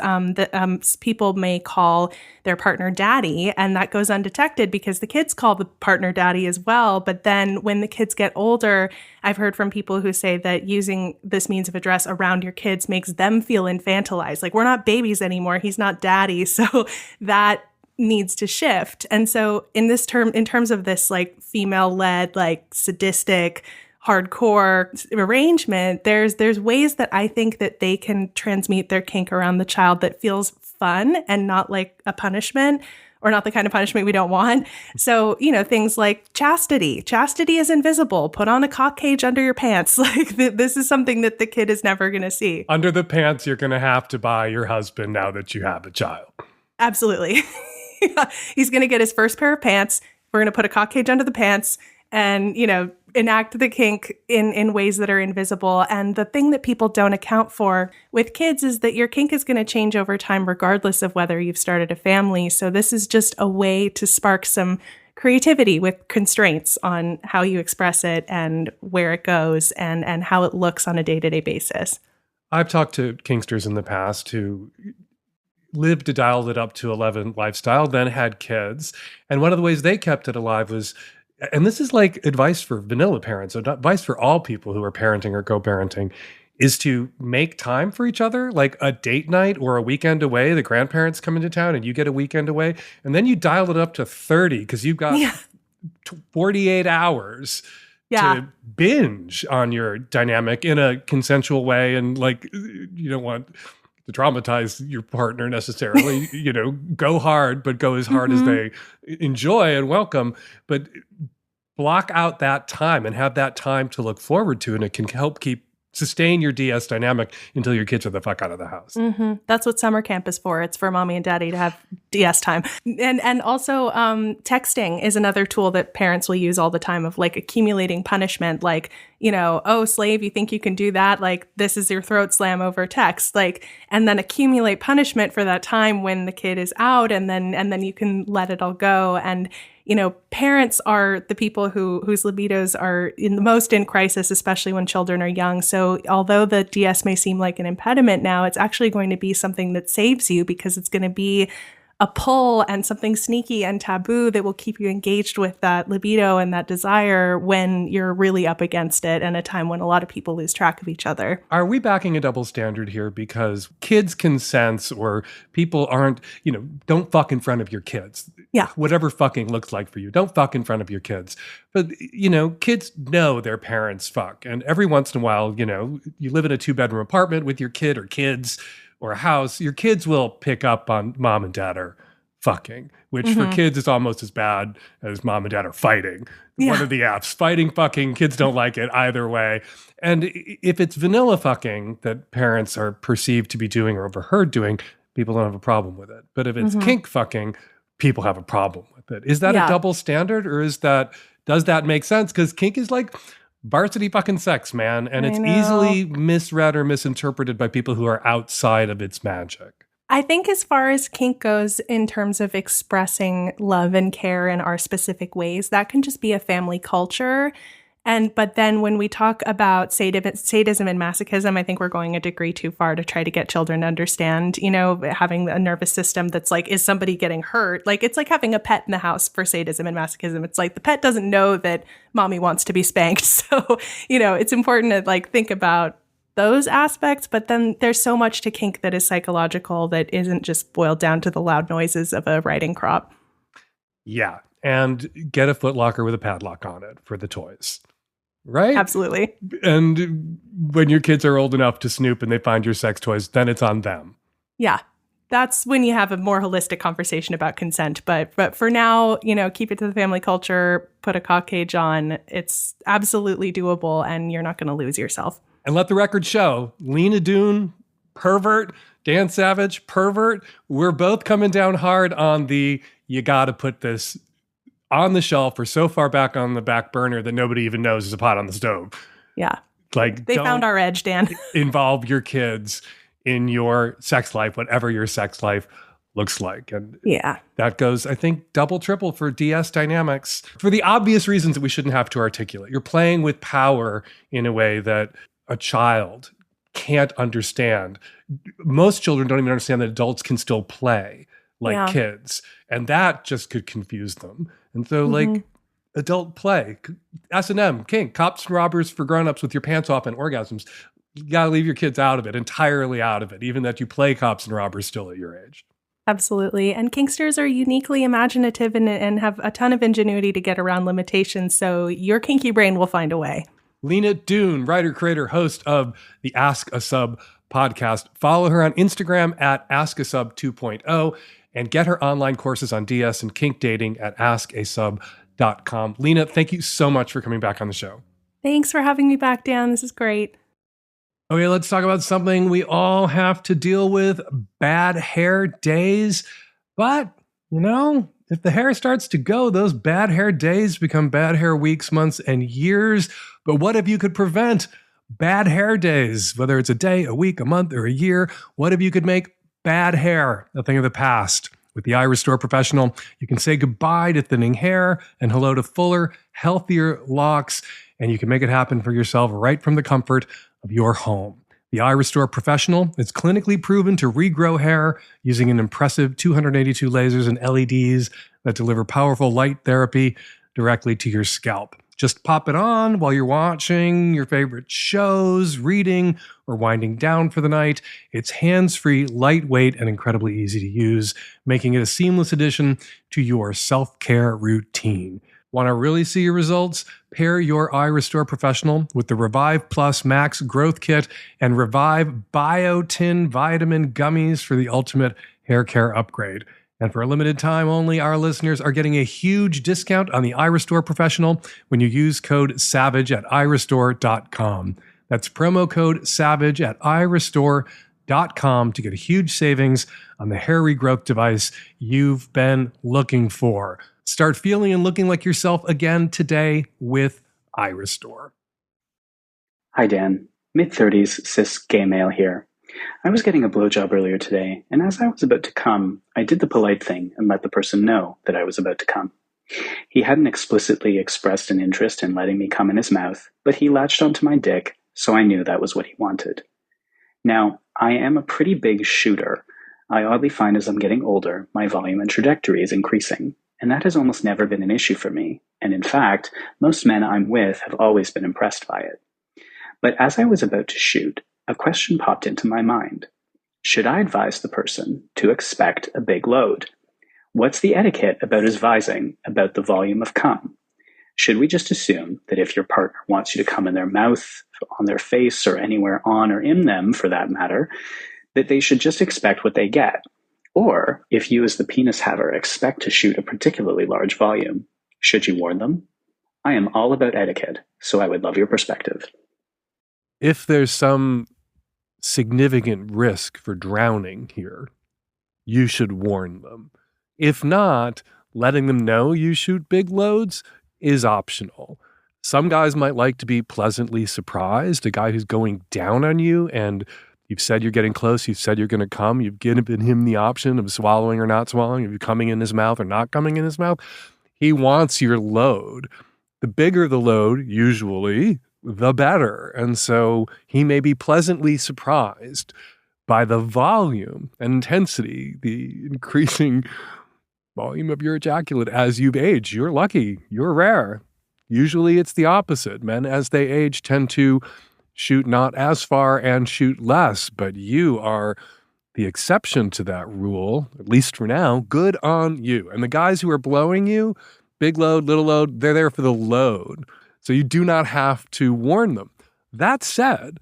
people may call their partner daddy, and that goes undetected because the kids call the partner daddy as well. But then when the kids get older, I've heard from people who say that using this means of address around your kids makes them feel infantilized. Like, we're not babies anymore. He's not daddy. So that needs to shift. And so in terms of this, like, female-led, like, sadistic, hardcore arrangement, there's ways that I think that they can transmute their kink around the child that feels fun and not like a punishment, or not the kind of punishment we don't want. So, things like chastity. Chastity is invisible. Put on a cock cage under your pants. Like this is something that the kid is never going to see. Under the pants, you're going to have to buy your husband now that you have a child. Absolutely. He's going to get his first pair of pants. We're going to put a cock cage under the pants and, enact the kink in ways that are invisible. And the thing that people don't account for with kids is that your kink is going to change over time, regardless of whether you've started a family. So this is just a way to spark some creativity with constraints on how you express it and where it goes and how it looks on a day-to-day basis. I've talked to kinksters in the past who lived to dial it up to 11 lifestyle, then had kids. And one of the ways they kept it alive was, and this is like advice for vanilla parents, so advice for all people who are parenting or co-parenting, is to make time for each other, like a date night or a weekend away. The grandparents come into town and you get a weekend away, and then you dial it up to 30 because you've got 48 hours to binge on your dynamic in a consensual way. And like, you don't want to traumatize your partner necessarily, go hard, but go as hard as they enjoy and welcome. But block out that time and have that time to look forward to, and it can help sustain your DS dynamic until your kids are the fuck out of the house. Mm-hmm. That's what summer camp is for. It's for mommy and daddy to have DS time. And also texting is another tool that parents will use all the time, of like accumulating punishment. Like, oh, slave, you think you can do that? Like, this is your throat slam over text. Like, and then accumulate punishment for that time when the kid is out, and then you can let it all go. And parents are the people whose libidos are in the most in crisis, especially when children are young. So although the DS may seem like an impediment now, it's actually going to be something that saves you, because it's going to be a pull and something sneaky and taboo that will keep you engaged with that libido and that desire when you're really up against it, and a time when a lot of people lose track of each other. Are we backing a double standard here? Because kids can sense, or people aren't, don't fuck in front of your kids. Yeah. Whatever fucking looks like for you, don't fuck in front of your kids. But, kids know their parents fuck. And every once in a while, you live in a 2-bedroom apartment with your kid or kids, or a house, your kids will pick up on mom and dad are fucking, which for kids is almost as bad as mom and dad are fighting. Yeah. One of the apps, fighting, fucking, kids don't like it either way. And if it's vanilla fucking that parents are perceived to be doing or overheard doing, people don't have a problem with it. But if it's kink fucking, people have a problem with it. Is that a double standard, or does that make sense? Because kink is like varsity fucking sex, man. And it's easily misread or misinterpreted by people who are outside of its magic. I think as far as kink goes, in terms of expressing love and care in our specific ways, that can just be a family culture. But then when we talk about sadism and masochism, I think we're going a degree too far to try to get children to understand, having a nervous system that's like, is somebody getting hurt? Like, it's like having a pet in the house for sadism and masochism. It's like the pet doesn't know that mommy wants to be spanked. So, it's important to like think about those aspects. But then there's so much to kink that is psychological, that isn't just boiled down to the loud noises of a riding crop. Yeah. And get a footlocker with a padlock on it for the toys. Right? Absolutely. And when your kids are old enough to snoop and they find your sex toys, then it's on them. Yeah. That's when you have a more holistic conversation about consent. But for now, keep it to the family culture, put a cock cage on. It's absolutely doable, and you're not going to lose yourself. And let the record show, Lina Dune, pervert, Dan Savage, pervert, we're both coming down hard on you got to put this on the shelf or so far back on the back burner that nobody even knows is a pot on the stove. Yeah. Like, they found our edge, Dan. Involve your kids in your sex life, whatever your sex life looks like. And that goes, I think, double, triple for DS dynamics for the obvious reasons that we shouldn't have to articulate. You're playing with power in a way that a child can't understand. Most children don't even understand that adults can still play like kids. And that just could confuse them. And so, like, adult play, S&M, kink, cops and robbers for grown-ups with your pants off and orgasms. You got to leave your kids out of it, entirely out of it, even that you play cops and robbers still at your age. Absolutely. And kinksters are uniquely imaginative and have a ton of ingenuity to get around limitations. So your kinky brain will find a way. Lina Dune, writer, creator, host of the Ask a Sub podcast. Follow her on Instagram at AskASub 2.0 and get her online courses on DS and kink dating at askasub.com. Lina, thank you so much for coming back on the show. Thanks for having me back, Dan. This is great. Okay, let's talk about something we all have to deal with, bad hair days. But, if the hair starts to go, those bad hair days become bad hair weeks, months, and years. But what if you could prevent bad hair days, whether it's a day, a week, a month, or a year? What if you could make bad hair a thing of the past? With the Eye Restore Professional, you can say goodbye to thinning hair and hello to fuller, healthier locks, and you can make it happen for yourself right from the comfort of your home. The Eye Restore Professional is clinically proven to regrow hair using an impressive 282 lasers and LEDs that deliver powerful light therapy directly to your scalp. Just pop it on while you're watching your favorite shows, reading, or winding down for the night. It's hands-free, lightweight, and incredibly easy to use, making it a seamless addition to your self-care routine. Want to really see your results? Pair your Eye Restore Professional with the Revive Plus Max Growth Kit and Revive Biotin Vitamin Gummies for the ultimate hair care upgrade. And for a limited time only, our listeners are getting a huge discount on the Eye Restore Professional when you use code SAVAGE at irestore.com. That's promo code SAVAGE at irestore.com to get a huge savings on the hair regrowth device you've been looking for. Start feeling and looking like yourself again today with Eye Restore. Hi, Dan. Mid-30s, cis gay male here. I was getting a blowjob earlier today, and as I was about to come, I did the polite thing and let the person know that I was about to come. He hadn't explicitly expressed an interest in letting me come in his mouth, but he latched onto my dick, so I knew that was what he wanted. Now, I am a pretty big shooter. I oddly find as I'm getting older, my volume and trajectory is increasing. And that has almost never been an issue for me. And in fact, most men I'm with have always been impressed by it. But as I was about to shoot, a question popped into my mind. Should I advise the person to expect a big load? What's the etiquette about advising about the volume of cum? Should we just assume that if your partner wants you to come in their mouth, on their face, or anywhere on or in them for that matter, that they should just expect what they get? Or, if you as the penis haver expect to shoot a particularly large volume, should you warn them? I am all about etiquette, so I would love your perspective. If there's some significant risk for drowning here, you should warn them. If not, letting them know you shoot big loads is optional. Some guys might like to be pleasantly surprised, a guy who's going down on you and you've said you're getting close. You've said you're going to come. You've given him the option of swallowing or not swallowing, of you coming in his mouth or not coming in his mouth. He wants your load. The bigger the load, usually, the better. And so he may be pleasantly surprised by the volume and intensity, the increasing volume of your ejaculate as you've aged. You're lucky. You're rare. Usually it's the opposite. Men, as they age, tend to shoot not as far and shoot less, but you are the exception to that rule, at least for now. Good on you. And the guys who are blowing you, big load, little load, they're there for the load. So you do not have to warn them. That said,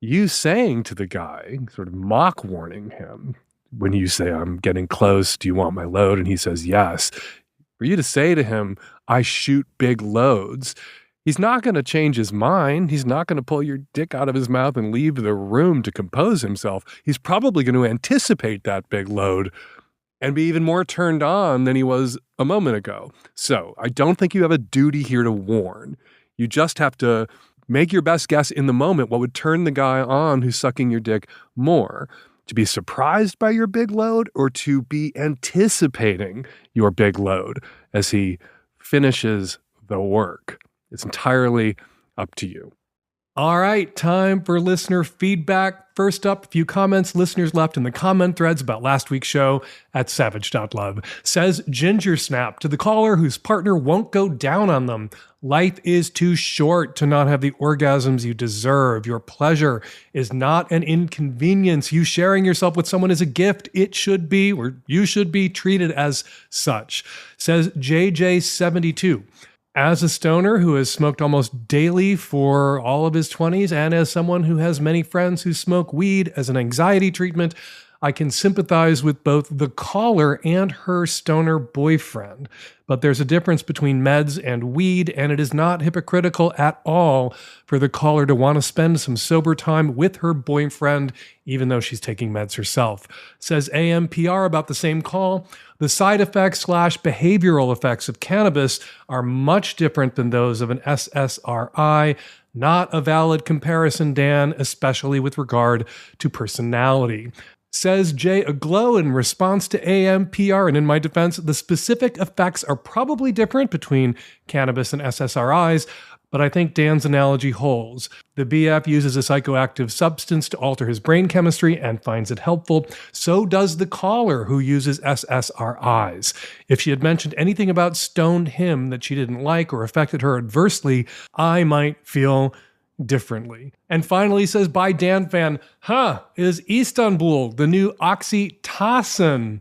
you saying to the guy, sort of mock warning him, when you say, I'm getting close, do you want my load? And he says, yes. For you to say to him, I shoot big loads, he's not going to change his mind. He's not going to pull your dick out of his mouth and leave the room to compose himself. He's probably going to anticipate that big load and be even more turned on than he was a moment ago. So I don't think you have a duty here to warn. You just have to make your best guess in the moment what would turn the guy on who's sucking your dick more. To be surprised by your big load or to be anticipating your big load as he finishes the work. It's entirely up to you. All right, time for listener feedback. First up, a few comments listeners left in the comment threads about last week's show at savage.love. Says Ginger Snap to the caller whose partner won't go down on them. Life is too short to not have the orgasms you deserve. Your pleasure is not an inconvenience. You sharing yourself with someone is a gift. It should be, or you should be treated as such. Says JJ72. As a stoner who has smoked almost daily for all of his 20s, and as someone who has many friends who smoke weed as an anxiety treatment, I can sympathize with both the caller and her stoner boyfriend. But there's a difference between meds and weed, and it is not hypocritical at all for the caller to want to spend some sober time with her boyfriend, even though she's taking meds herself. Says AMPR about the same call. The side effects / behavioral effects of cannabis are much different than those of an SSRI. Not a valid comparison, Dan, especially with regard to personality. Says Jay Aglow in response to AMPR, and in my defense, the specific effects are probably different between cannabis and SSRIs, but I think Dan's analogy holds. The BF uses a psychoactive substance to alter his brain chemistry and finds it helpful. So does the caller who uses SSRIs. If she had mentioned anything about stoned him that she didn't like or affected her adversely, I might feel differently. And finally says, by Dan Fan, is Istanbul the new oxytocin?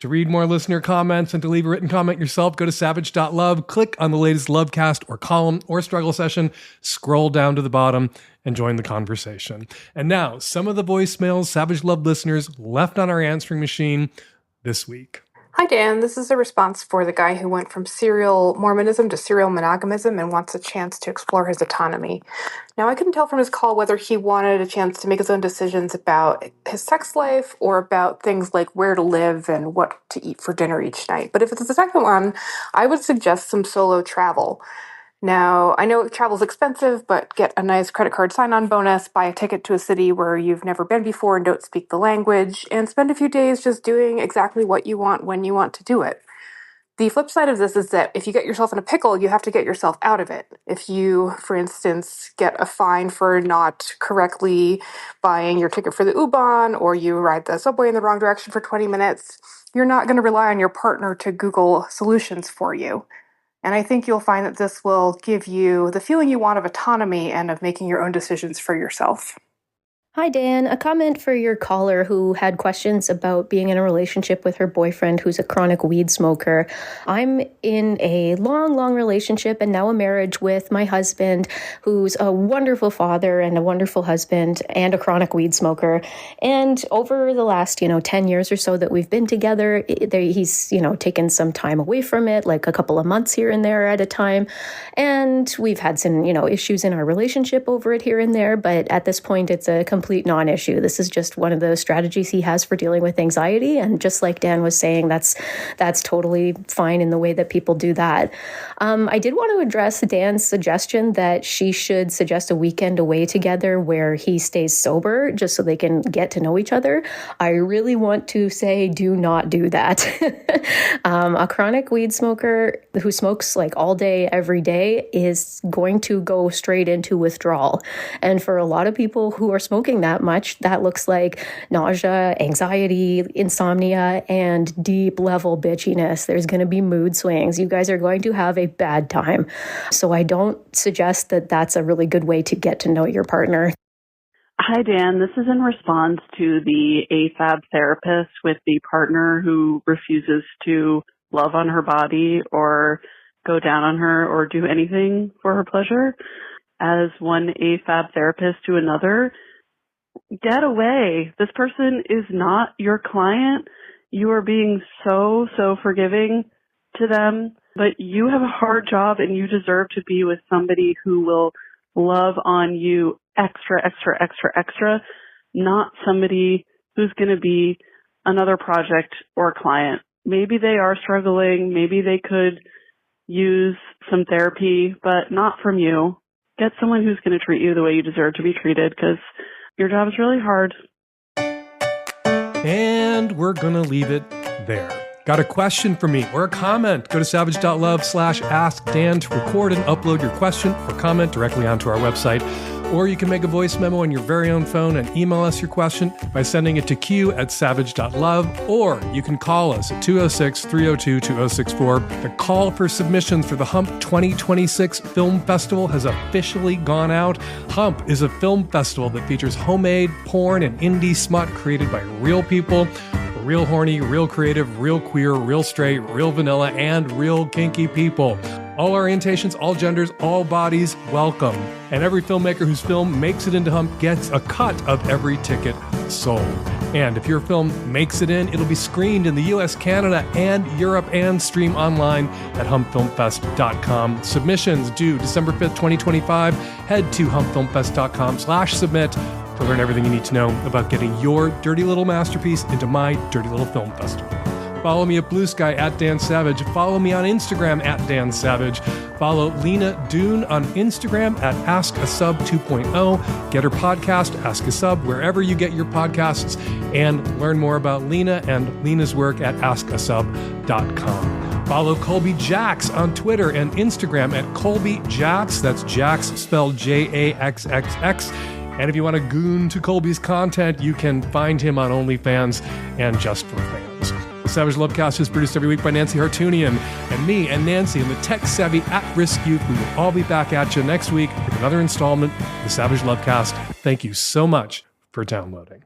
To read more listener comments and to leave a written comment yourself, go to savage.love, click on the latest Lovecast or column or struggle session, scroll down to the bottom, and join the conversation. And now, some of the voicemails Savage Love listeners left on our answering machine this week. Hi, Dan. This is a response for the guy who went from serial Mormonism to serial monogamism and wants a chance to explore his autonomy. Now, I couldn't tell from his call whether he wanted a chance to make his own decisions about his sex life or about things like where to live and what to eat for dinner each night. But if it's the second one, I would suggest some solo travel. Now, I know travel's expensive, but get a nice credit card sign-on bonus, buy a ticket to a city where you've never been before and don't speak the language, and spend a few days just doing exactly what you want when you want to do it. The flip side of this is that if you get yourself in a pickle, you have to get yourself out of it. If you, for instance, get a fine for not correctly buying your ticket for the U-Bahn, or you ride the subway in the wrong direction for 20 minutes, you're not going to rely on your partner to Google solutions for you. And I think you'll find that this will give you the feeling you want of autonomy and of making your own decisions for yourself. Hi, Dan. A comment for your caller who had questions about being in a relationship with her boyfriend who's a chronic weed smoker. I'm in a long relationship and now a marriage with my husband, who's a wonderful father and a wonderful husband and a chronic weed smoker. And over the last, 10 years or so that we've been together, he's, taken some time away from it, like a couple of months here and there at a time. And we've had some, issues in our relationship over it here and there. But at this point, it's a complete non-issue. This is just one of the strategies he has for dealing with anxiety. And just like Dan was saying, that's totally fine in the way that people do that. I did want to address Dan's suggestion that she should suggest a weekend away together where he stays sober just so they can get to know each other. I really want to say, do not do that. A chronic weed smoker who smokes like all day, every day is going to go straight into withdrawal. And for a lot of people who are smoking that much, that looks like nausea, anxiety, insomnia, and deep level bitchiness. There's going to be mood swings. You guys are going to have a bad time. So I don't suggest that that's a really good way to get to know your partner. Hi, Dan. This is in response to the AFAB therapist with the partner who refuses to love on her body or go down on her or do anything for her pleasure. As one AFAB therapist to another, get away. This person is not your client. You are being so forgiving to them, but you have a hard job and you deserve to be with somebody who will love on you extra, not somebody who's going to be another project or client. Maybe they are struggling. Maybe they could use some therapy, but not from you. Get someone who's going to treat you the way you deserve to be treated, because your job is really hard. And we're going to leave it there. Got a question for me or a comment? Go to savage.love/askdan to record and upload your question or comment directly onto our website. Or you can make a voice memo on your very own phone and email us your question by sending it to q@savage.love, or you can call us at 206-302-2064. The call for submissions for the Hump 2026 Film Festival has officially gone out. Hump is a film festival that features homemade porn and indie smut created by real people. Real horny, real creative, real queer, real straight, real vanilla, and real kinky people. All orientations, all genders, all bodies, welcome. And every filmmaker whose film makes it into Hump gets a cut of every ticket sold. And if your film makes it in, it'll be screened in the US, Canada, and Europe, and stream online at humpfilmfest.com. Submissions due December 5th, 2025. Head to humpfilmfest.com/submit to learn everything you need to know about getting your dirty little masterpiece into my dirty little film festival. Follow me at Blue Sky at Dan Savage. Follow me on Instagram at Dan Savage. Follow Lina Dune on Instagram at AskASub 2.0. Get her podcast, Ask a Sub, wherever you get your podcasts, and learn more about Lina and Lina's work at askasub.com. Follow Colby Jax on Twitter and Instagram at Colby Jax. That's Jax spelled Jaxxx. And if you want to goon to Colby's content, you can find him on OnlyFans and Just for Fans. The Savage Lovecast is produced every week by Nancy Hartunian and me and Nancy and the tech-savvy at-risk youth. We will all be back at you next week with another installment of the Savage Lovecast. Thank you so much for downloading.